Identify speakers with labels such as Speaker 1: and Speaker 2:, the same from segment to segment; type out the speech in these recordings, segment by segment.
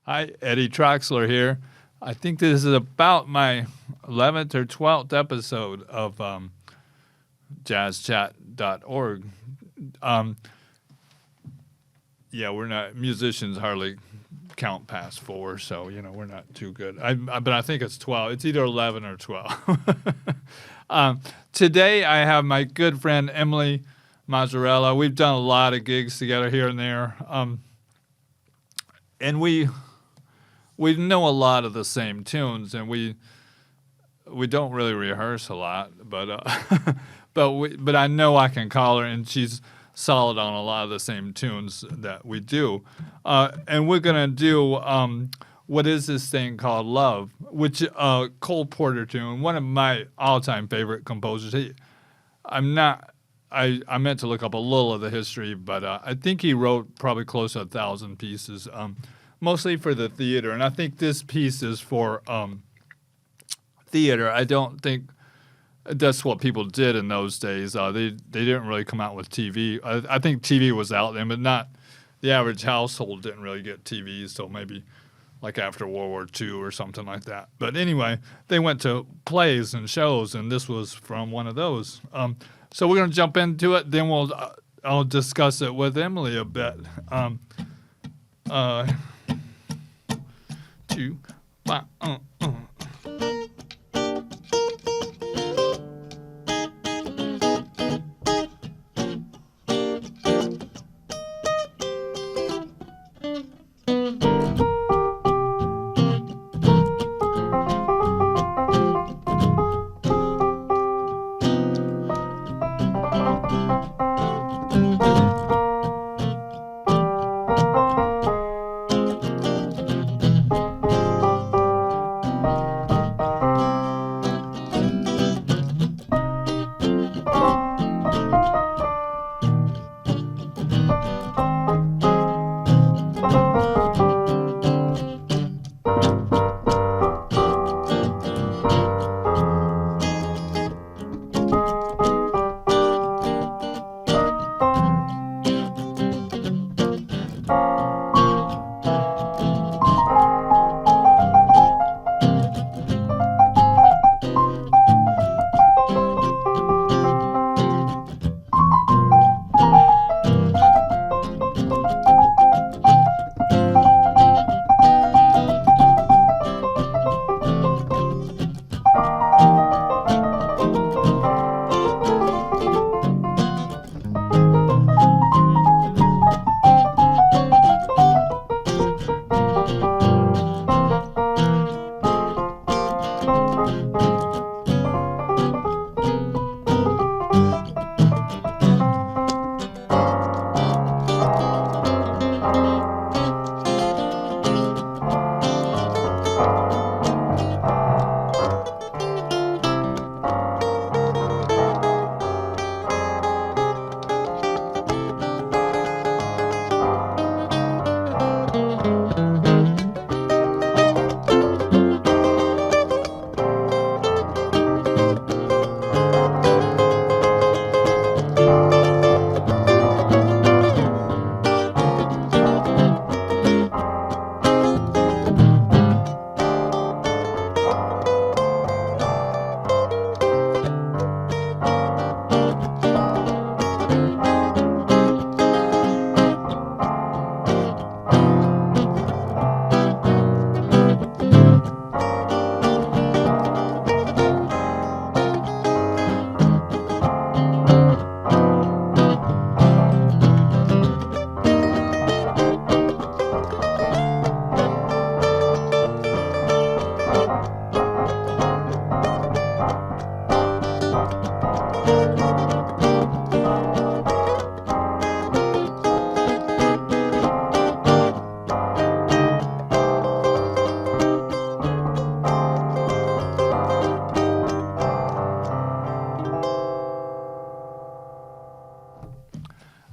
Speaker 1: Hi, Eddie Troxler here. I think this is about my 11th or 12th episode of jazzchat.org. Um, yeah, we're not musicians hardly count past four, so we're not too good. But I think it's 12. It's either 11 or 12. Today I have my good friend Emily Mozzarella. We've done a lot of gigs together here and there, and we know a lot of the same tunes, and we don't really rehearse a lot, but but I know I can call her, and she's solid on a lot of the same tunes that we do. And we're gonna do What Is This Thing Called Love, which Cole Porter tune, one of my all-time favorite composers. I meant to look up a little of the history, but I think he wrote probably close to 1,000 pieces. Mostly for the theater, and I think this piece is for theater. I don't think that's what people did in those days. They didn't really come out with TV. I think TV was out then, but not the average household didn't really get TVs till maybe like after World War II or something like that. But anyway, they went to plays and shows, and this was from one of those. So we're gonna jump into it. Then I'll discuss it with Emily a bit. Two, five,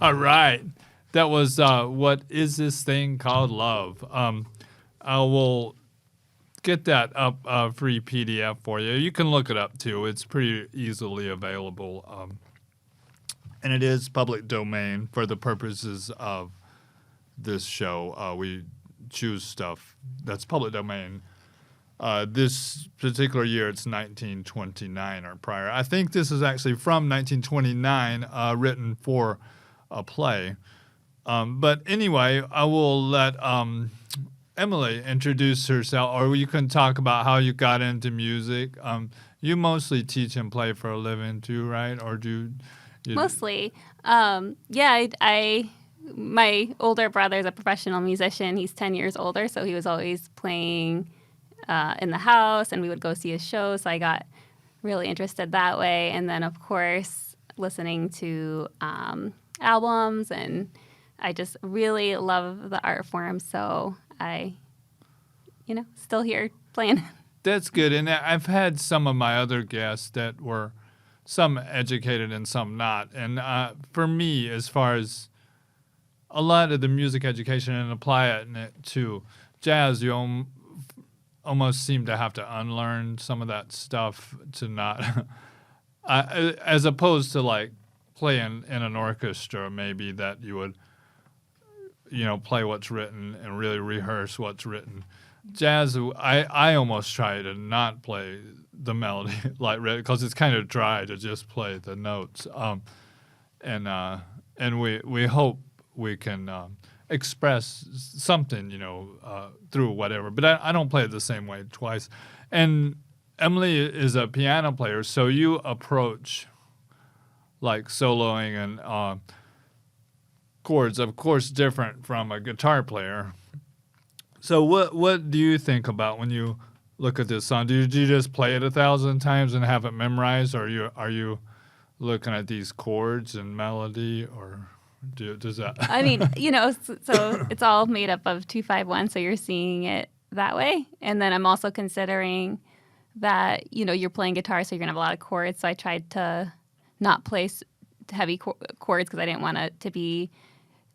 Speaker 1: All right. That was What Is This Thing Called Love. I will get that up free PDF for you. You can look it up too. It's pretty easily available. And it is public domain for the purposes of this show. We choose stuff that's public domain. This particular year, it's 1929 or prior. I think this is actually from 1929, written for a play. But anyway, I will let Emily introduce herself, or you can talk about how you got into music. You mostly teach and play for a living too, right? Or do you
Speaker 2: Mostly. My older brother is a professional musician. He's 10 years older, so he was always playing in the house, and we would go see his shows. So I got really interested that way. And then, of course, listening to albums, and I just really love the art form. So I, still here playing.
Speaker 1: That's good. And I've had some of my other guests that were some educated and some not. And for me, as far as a lot of the music education and apply it to jazz, you almost seem to have to unlearn some of that stuff to not, as opposed to like playing in an orchestra, maybe that you would, play what's written and really rehearse what's written. Jazz, I almost try to not play the melody because it's kind of dry to just play the notes. And we hope we can express something, through whatever. But I don't play it the same way twice. And Emily is a piano player, so you approach like soloing and chords, of course, different from a guitar player. So what do you think about when you look at this song? Do you just play it 1,000 times and have it memorized, or are you looking at these chords and melody, or does that?
Speaker 2: I mean, so it's all made up of 2-5-1, so you're seeing it that way. And then I'm also considering that, you're playing guitar, so you're going to have a lot of chords. So I tried to not play heavy chords because I didn't want it to be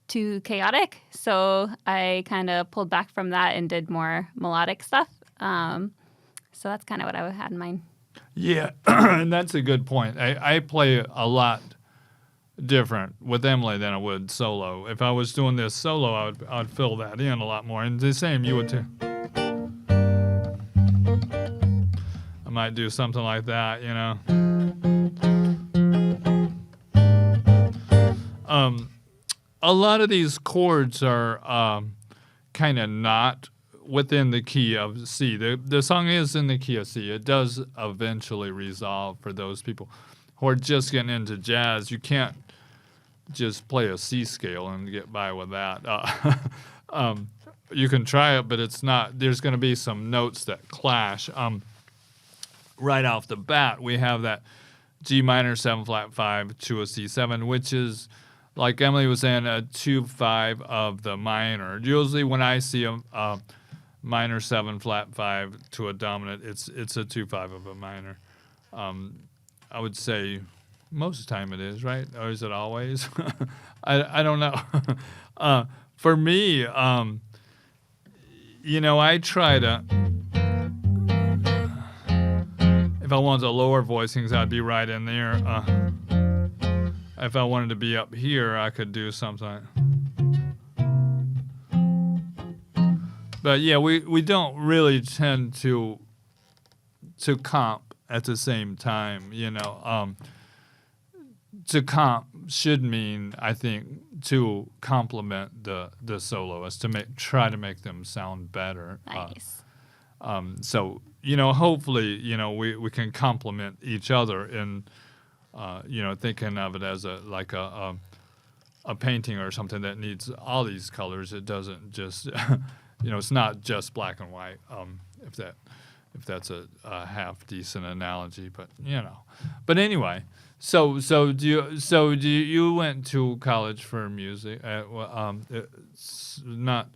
Speaker 2: too chaotic. So I kind of pulled back from that and did more melodic stuff. So that's kind of what I had in mind.
Speaker 1: Yeah, and that's a good point. I play a lot different with Emily than I would solo. If I was doing this solo, I would fill that in a lot more. And the same, you would too. I might do something like that, A lot of these chords are kind of not within the key of C. The song is in the key of C. It does eventually resolve for those people who are just getting into jazz. You can't just play a C scale and get by with that. You can try it, but it's not. There's going to be some notes that clash. Right off the bat, we have that G minor 7 flat 5 to a C7, which is, like Emily was saying, a 2-5 of the minor. Usually when I see a minor 7 flat 5 to a dominant, it's a 2-5 of a minor. I would say most of the time it is, right? Or is it always? I don't know. For me, I try to, if I wanted to lower voicings, I'd be right in there. If I wanted to be up here, I could do something. But yeah, we don't really tend to comp at the same time, To comp should mean, I think, to complement the soloist, try to make them sound better.
Speaker 2: Nice.
Speaker 1: So, hopefully, we can complement each other in, thinking of it as a painting or something that needs all these colors. It doesn't just, it's not just black and white. If that's a half decent analogy, but But anyway, so you went to college for music? It's not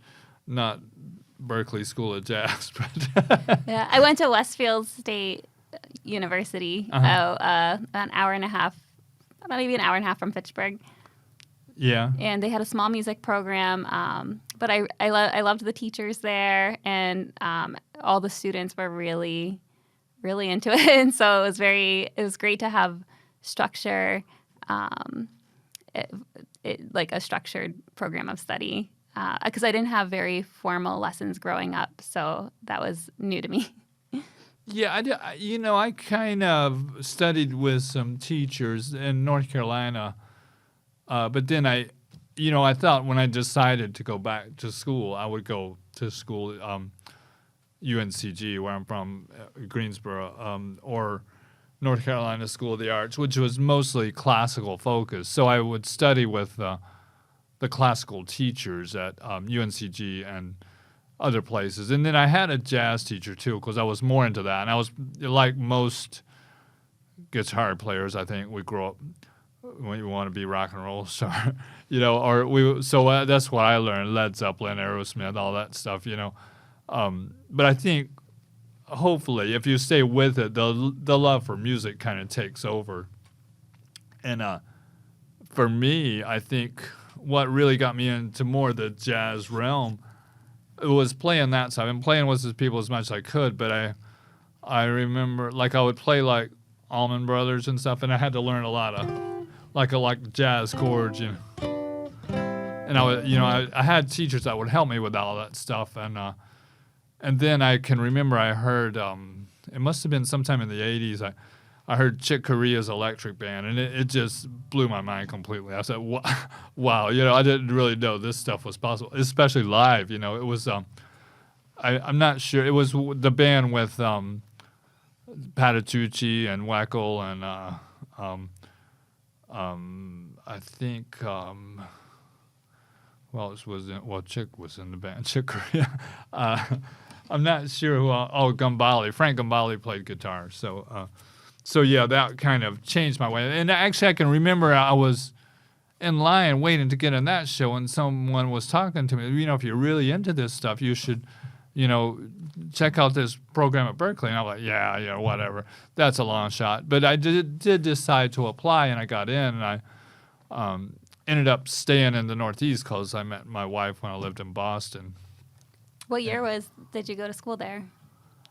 Speaker 1: Berkeley School of Jazz, but
Speaker 2: Yeah, I went to Westfield State University, an hour and a half, maybe an hour and a half from Fitchburg.
Speaker 1: Yeah.
Speaker 2: And they had a small music program, but I loved the teachers there, and all the students were really, really into it. And so it was great to have structure, like a structured program of study. because I didn't have very formal lessons growing up, so that was new to me.
Speaker 1: Yeah, I kind of studied with some teachers in North Carolina, but then I thought when I decided to go back to school, I would go to school, UNCG, where I'm from, Greensboro, or North Carolina School of the Arts, which was mostly classical focused. So I would study with the classical teachers at UNCG and other places. And then I had a jazz teacher too, because I was more into that. And I was like most guitar players, I think we grow up when you want to be rock and roll star, so that's what I learned: Led Zeppelin, Aerosmith, all that stuff, But I think hopefully if you stay with it, the love for music kind of takes over. And for me, I think what really got me into more the jazz realm was playing that side. I've been playing with these people as much as I could, but I remember I would play like Allman Brothers and stuff, and I had to learn a lot of like jazz chords, And I had teachers that would help me with all that stuff, and then I can remember I heard it must have been sometime in the '80s. I heard Chick Corea's Electric Band, and it just blew my mind completely. I said, wow, I didn't really know this stuff was possible, especially live. It was, I'm not sure. It was the band with Patitucci and Wackel and I think, Chick was in the band, Chick Corea. I'm not sure who, Gambale. Frank Gambale played guitar, So yeah, that kind of changed my way. And actually, I can remember I was in line waiting to get in that show, and someone was talking to me. If you're really into this stuff, you should, check out this program at Berkeley. And I'm like, yeah, whatever. That's a long shot. But I did decide to apply, and I got in, and I ended up staying in the Northeast because I met my wife when I lived in Boston.
Speaker 2: What year did you go to school there?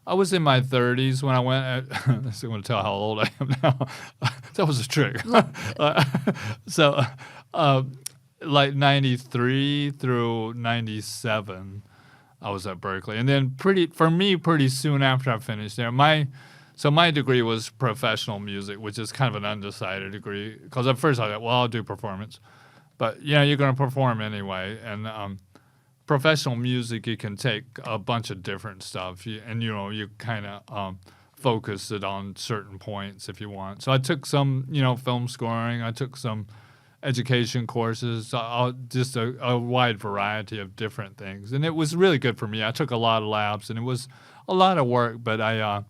Speaker 1: I was in my 30s when I went. I'm going to tell how old I am now. That was a trick. So, like 93 through 97, I was at Berkeley. And then pretty soon after I finished there, my degree was professional music, which is kind of an undecided degree. Because at first I thought, well, I'll do performance. But, you're going to perform anyway. And professional music, you can take a bunch of different stuff, and you kind of focus it on certain points if you want. So I took some, film scoring. I took some education courses, just a wide variety of different things, and it was really good for me. I took a lot of labs, and it was a lot of work, but I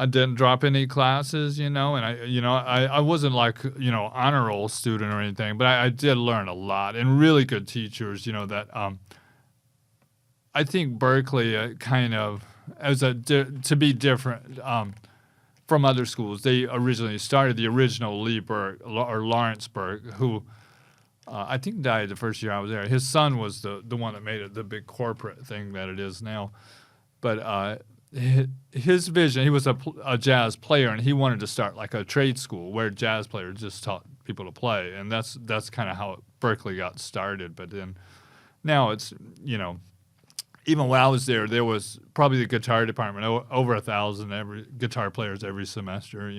Speaker 1: didn't drop any classes, and I wasn't like, honor roll student or anything, but I did learn a lot, and really good teachers, that I think Berkeley kind of, to be different from other schools. They originally started the original Lee Berg, or Lawrence Berg, who I think died the first year I was there. His son was the one that made it the big corporate thing that it is now. But his vision, he was a jazz player, and he wanted to start like a trade school where jazz players just taught people to play, and that's kind of how Berkeley got started. But then now it's, even when I was there was probably the guitar department, over 1,000 guitar players every semester,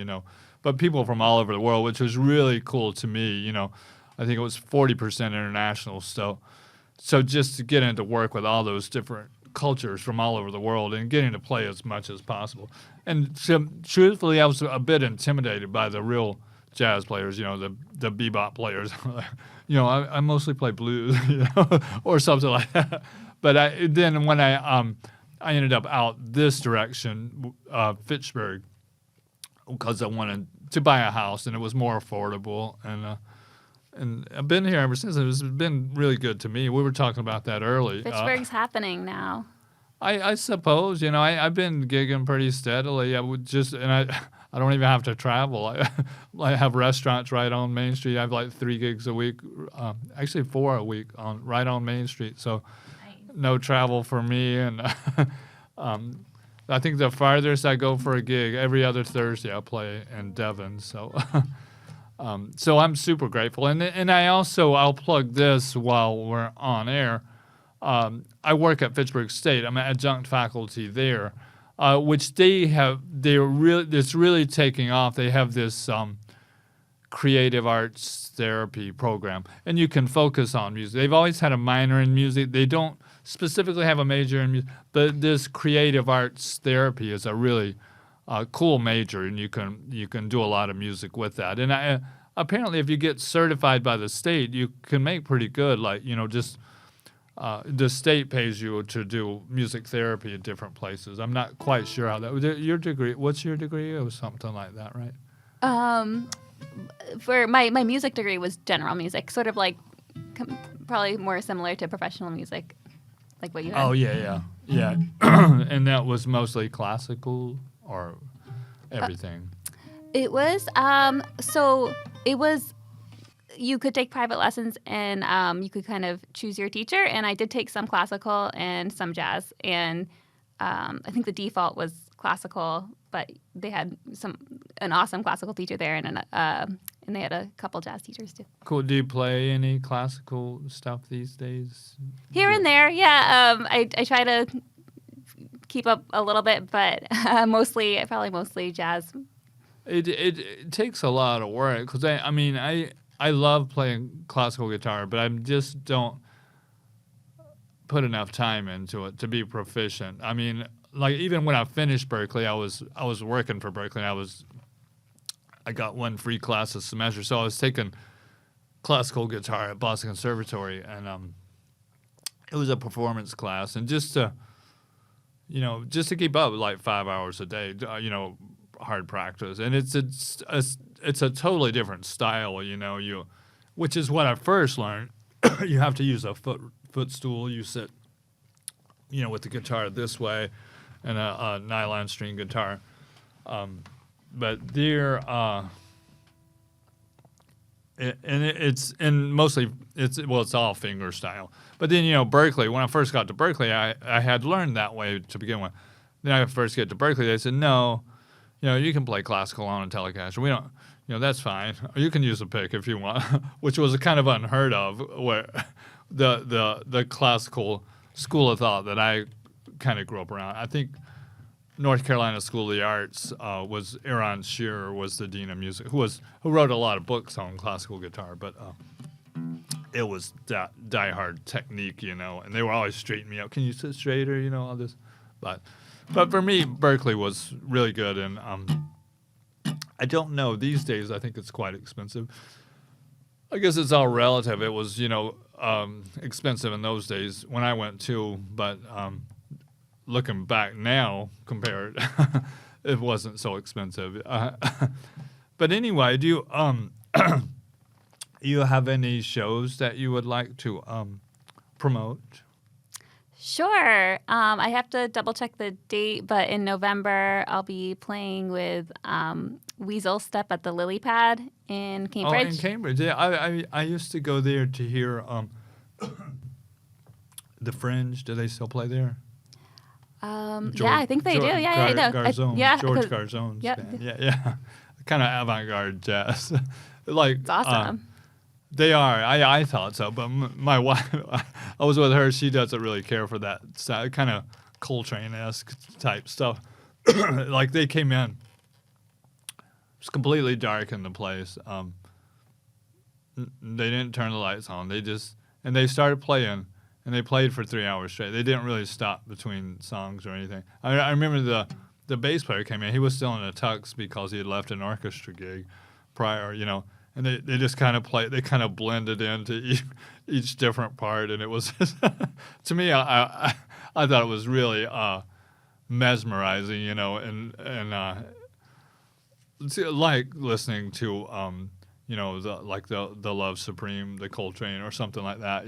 Speaker 1: but people from all over the world, which was really cool to me. I think it was 40% international. So just to get into work with all those different cultures from all over the world and getting to play as much as possible. And truthfully, I was a bit intimidated by the real jazz players, the bebop players. I mostly play blues, or something like that. But then when I ended up out this direction, Fitchburg, because I wanted to buy a house and it was more affordable, and I've been here ever since. It's been really good to me. We were talking about that early.
Speaker 2: Fitchburg's happening now.
Speaker 1: I suppose, I've been gigging pretty steadily. I don't even have to travel. I have restaurants right on Main Street. I have like 3 gigs a week, actually 4 a week right on Main Street. So no travel for me. And I think the farthest I go for a gig, every other Thursday I play in Devon. So So I'm super grateful. And I'll plug this while we're on air. I work at Fitchburg State. I'm an adjunct faculty there, which it's really taking off. They have this creative arts therapy program, and you can focus on music. They've always had a minor in music. They don't specifically have a major in music, but this creative arts therapy is a really cool major, and you can do a lot of music with that. And apparently, if you get certified by the state, you can make pretty good. Just the state pays you to do music therapy at different places. I'm not quite sure how that. Your degree? What's your degree? It was something like that, right?
Speaker 2: For my music degree was general music, sort of like probably more similar to professional music, like what you had.
Speaker 1: Oh yeah. And that was mostly classical or everything.
Speaker 2: It was you could take private lessons and you could kind of choose your teacher. And I did take some classical and some jazz, and I think the default was classical, but they had an awesome classical teacher there, and they had a couple jazz teachers too.
Speaker 1: Cool. Do you play any classical stuff these days?
Speaker 2: Here and there, yeah. I try to keep up a little bit, but mostly jazz.
Speaker 1: It takes a lot of work because I love playing classical guitar, but I just don't put enough time into it to be proficient. I mean, like even when I finished Berkeley, I was working for Berkeley, and I got one free class a semester, so I was taking classical guitar at Boston Conservatory, and it was a performance class, and just to keep up like 5 hours a day, hard practice, and it's a totally different style, which is what I first learned. You have to use a footstool. You sit, with the guitar this way, and a nylon string guitar. But it's all finger style. But then Berkeley. When I first got to Berkeley, I had learned that way to begin with. Then I first get to Berkeley, they said no, you can play classical on a Telecaster. We don't, that's fine. Or you can use a pick if you want, which was kind of unheard of. Where the classical school of thought that I kind of grew up around. I think North Carolina School of the Arts was Aaron Shearer was the dean of music, who wrote a lot of books on classical guitar, but it was diehard technique, and they were always straightening me up. Can you sit straighter, all this, but for me, Berkeley was really good, and I don't know these days. I think it's quite expensive. I guess it's all relative. It was expensive in those days when I went too, but looking back now, compared, it wasn't so expensive. But anyway, do you have any shows that you would like to promote?
Speaker 2: Sure. I have to double check the date, but in November I'll be playing with Weasel Step at the Lily Pad in Cambridge.
Speaker 1: Oh, in Cambridge. Yeah, I used to go there to hear the Fringe. Do they still play there?
Speaker 2: Yeah, I think they do. Yeah, I know.
Speaker 1: Garzone, George Garzone's band. Yeah. Kind of avant-garde jazz.
Speaker 2: It's awesome.
Speaker 1: They are. I thought so, but my wife, I was with her. She doesn't really care for that kind of Coltrane-esque type stuff. Like they came in, it was completely dark in the place. They didn't turn the lights on. They started playing, and they played for 3 hours straight. They didn't really stop between songs or anything. I remember the bass player came in. He was still in a tux because he had left an orchestra gig prior, and they just kind of played. They kind of blended into each different part, and it was to me, I thought it was really mesmerizing, and like listening to the Love Supreme, the Coltrane, or something like that.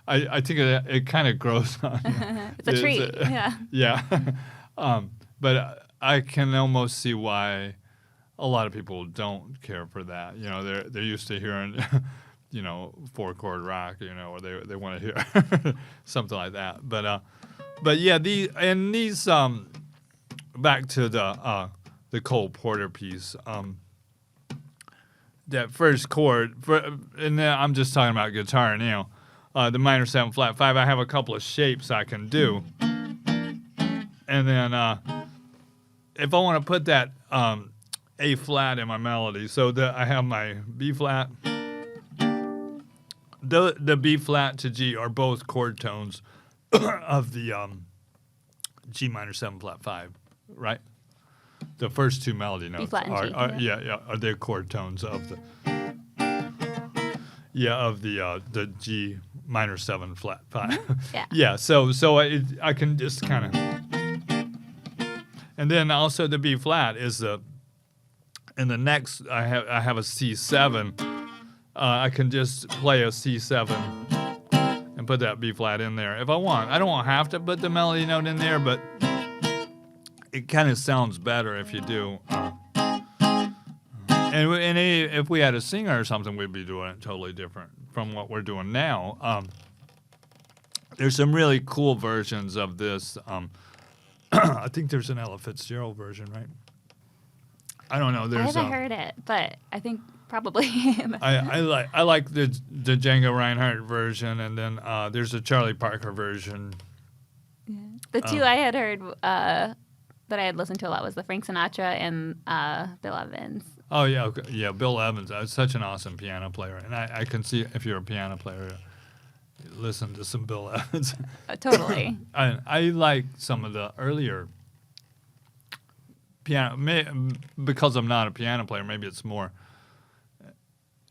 Speaker 1: I think it kind of grows on you.
Speaker 2: It's a treat.
Speaker 1: Yeah. But I can almost see why a lot of people don't care for that. They're used to hearing, 4-chord rock, or they want to hear something like that. But yeah, these back to the Cole Porter piece. that first chord, and then I'm just talking about guitar now. The minor 7 flat 5. I have a couple of shapes I can do, and then if I want to put that A flat in my melody, so that I have my B flat. The B flat to G are both chord tones of the G minor 7 flat 5, right? The first two melody notes
Speaker 2: flat and G,
Speaker 1: are they chord tones of the the G minor 7 flat 5.
Speaker 2: Yeah.
Speaker 1: So I can just kind of, and then also the B flat is in the next I have a C7. I can just play a C7 and put that B flat in there if I want. I don't have to put the melody note in there, but it kind of sounds better if you do. And if we had a singer or something, we'd be doing it totally different from what we're doing now. There's some really cool versions of this. I think there's an Ella Fitzgerald version, right? I don't know.
Speaker 2: I haven't heard it, but I think probably.
Speaker 1: I like the Django Reinhardt version, and then there's a Charlie Parker version.
Speaker 2: Yeah. The two I had heard that I had listened to a lot was the Frank Sinatra and Bill Evans.
Speaker 1: Oh yeah, okay. Yeah. Bill Evans, such an awesome piano player, and I can see if you're a piano player, listen to some Bill Evans.
Speaker 2: Totally.
Speaker 1: I like some of the earlier piano, because I'm not a piano player. Maybe it's more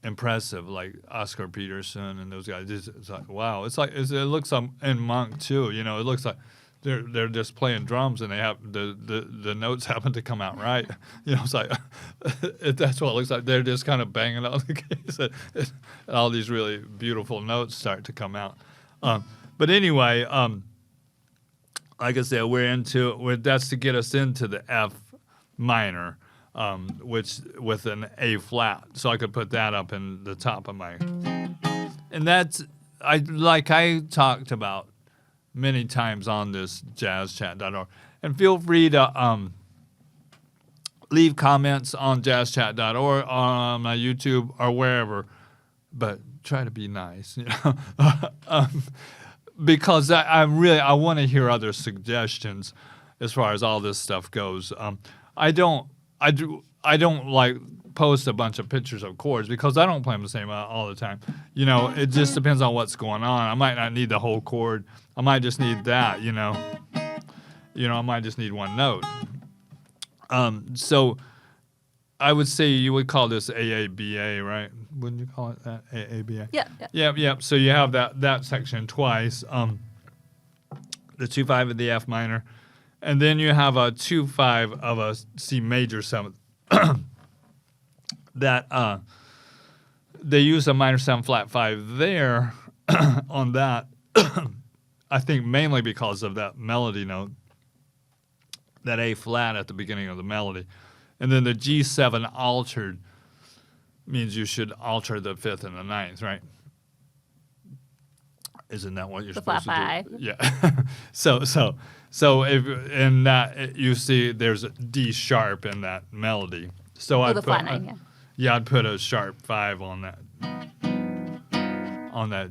Speaker 1: impressive, like Oscar Peterson and those guys. It's like wow. It looks like in Monk too. You know, it looks like they're just playing drums and they have the notes happen to come out right. You know, it's like that's what it looks like. They're just kind of banging on the keys and all these really beautiful notes start to come out. But anyway, like I said, that's to get us into the F minor, which with an A flat. So I could put that up in the top of my, and that's I talked about many times on this jazzchat.org. And feel free to leave comments on jazzchat.org, on my YouTube, or wherever. But try to be nice, you know, because I want to hear other suggestions as far as all this stuff goes. I don't like post a bunch of pictures of chords because I don't play them the same all the time. You know, it just depends on what's going on. I might not need the whole chord. I might just need that, you know. I might just need one note. So I would say you would call this AABA, right? Wouldn't you call it that? AABA?
Speaker 2: Yeah.
Speaker 1: Yeah. So you have that section twice. The 2/5 of the F minor. And then you have a 2/5 of a C major 7th. That they use a minor 7 flat 5 there on that. I think mainly because of that melody note, that A flat at the beginning of the melody. And then the G7 altered means you should alter the 5th and the 9th, right? Isn't that what you're supposed to do? Yeah. So if in that you see there's a D sharp in that melody. So I'd put
Speaker 2: flat 9,
Speaker 1: I'd put a sharp 5 on that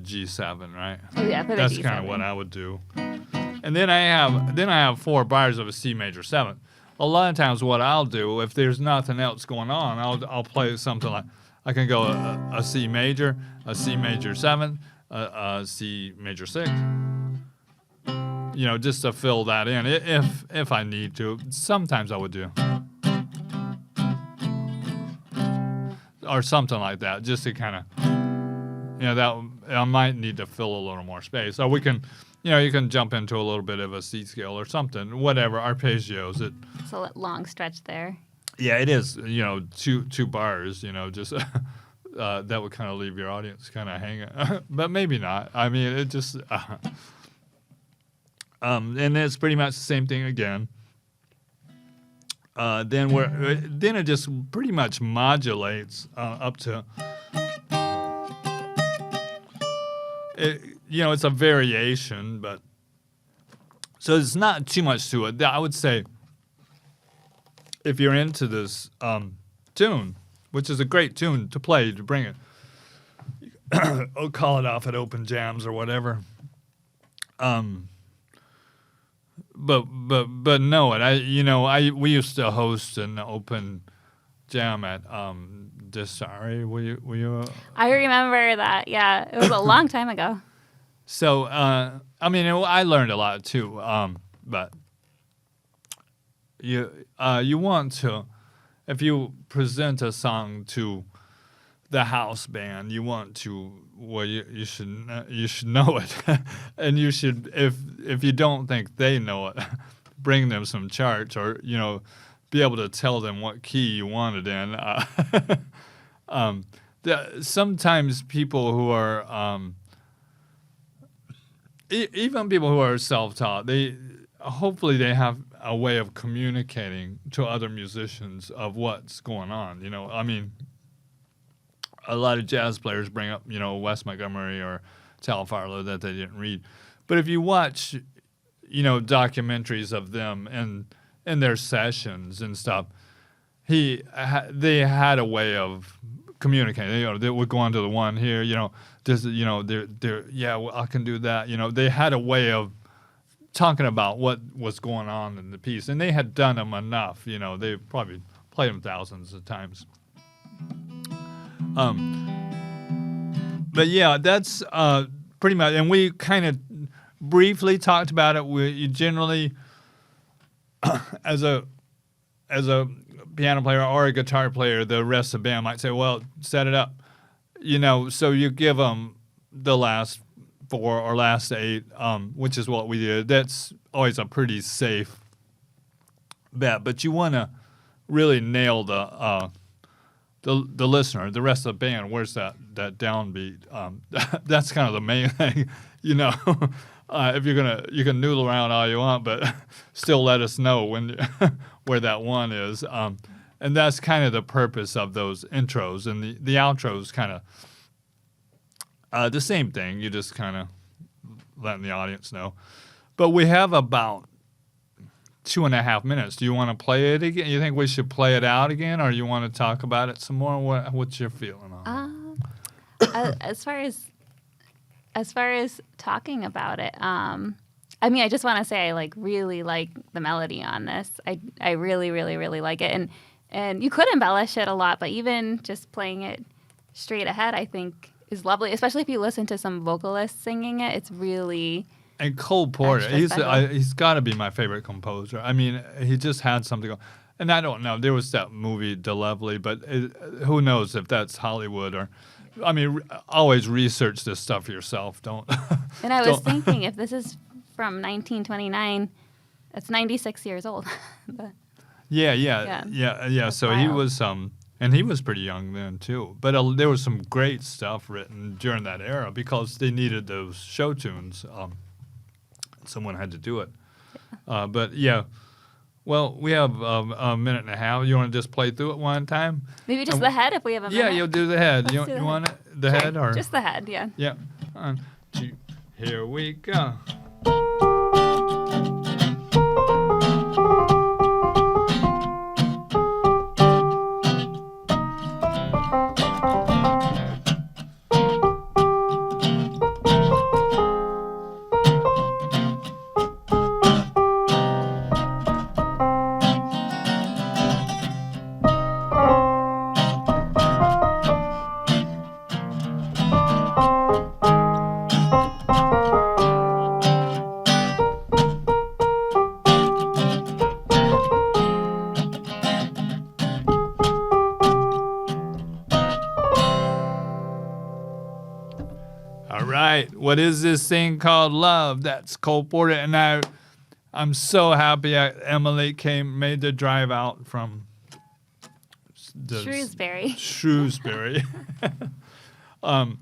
Speaker 1: G7, right?
Speaker 2: Oh yeah, for
Speaker 1: that's
Speaker 2: the
Speaker 1: kind of what I would do. And then I have 4 bars of a C major 7th. A lot of times what I'll do, if there's nothing else going on, I'll play something like I can go a C major, a C major 7th, a C major 6th. You know, just to fill that in if I need to. Sometimes I would do. Or something like that, just to kind of, that I might need to fill a little more space. Or we can, you can jump into a little bit of a C scale or something, whatever, arpeggios.
Speaker 2: It's a long stretch there.
Speaker 1: Yeah, it is, two bars, just that would kind of leave your audience kind of hanging. But maybe not. I mean, it just, and it's pretty much the same thing again. Then it just pretty much modulates up to it's a variation, but so it's not too much to it. I would say if you're into this tune, which is a great tune to play to bring it. I'll call it off at open jams or whatever. But know it. We used to host an open jam at Desari. Were you?
Speaker 2: I remember that. Yeah, it was a long time ago.
Speaker 1: So I learned a lot too. But you want to, if you present a song to the house band, you want to. Well, you should know it, and you should if you don't think they know it, bring them some charts or be able to tell them what key you want it in. Sometimes people who are even people who are self-taught, hopefully they have a way of communicating to other musicians of what's going on. A lot of jazz players bring up, Wes Montgomery or Tal Farlow that they didn't read. But if you watch, documentaries of them and their sessions and stuff, they had a way of communicating. They would go on to the one here, I can do that. They had a way of talking about what was going on in the piece, and they had done them enough. They probably played them thousands of times. But yeah, that's pretty much, and we kind of briefly talked about it. You generally, as a piano player or a guitar player, the rest of the band might say, "Well, set it up," So you give them the last 4 or last 8, which is what we did. That's always a pretty safe bet, but you want to really nail the listener, the rest of the band. Where's that downbeat? That's kind of the main thing, If you can noodle around all you want, but still let us know when where that one is. And that's kind of the purpose of those intros, and the outros kind of the same thing. You just kind of letting the audience know. But we have about 2.5 minutes. Do you want to play it again? You think we should play it out again, or you want to talk about it some more? What's your feeling on it?
Speaker 2: As far as talking about it, I just want to say I really like the melody on this. I really, really, really like it, and you could embellish it a lot, but even just playing it straight ahead, I think is lovely. Especially if you listen to some vocalists singing it, it's really.
Speaker 1: And Cole Porter, he's got to be my favorite composer. He just had something going. And I don't know, there was that movie, De Lovely, but who knows if that's Hollywood or... always research this stuff yourself. Don't...
Speaker 2: And I was thinking, if this is from 1929, it's 96 years old.
Speaker 1: Yeah. So he was... and he was pretty young then, too. But there was some great stuff written during that era because they needed those show tunes. Someone had to do it. But yeah, well, we have a minute and a half. You want to just play through it one time?
Speaker 2: Maybe just the head if we have a minute.
Speaker 1: Yeah, you'll do the head. You want it? The
Speaker 2: sure.
Speaker 1: head? Or?
Speaker 2: Just the head, yeah.
Speaker 1: Yeah. 1, 2, here we go. What is this thing called love? That's Cole Porter, and I'm so happy Emily made the drive out from
Speaker 2: Shrewsbury
Speaker 1: to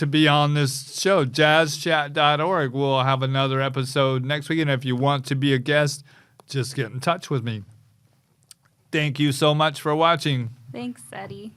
Speaker 1: be on this show. jazzchat.org. We'll have another episode next week, and if you want to be a guest, just get in touch with me. Thank you so much for watching.
Speaker 2: Thanks, Eddie.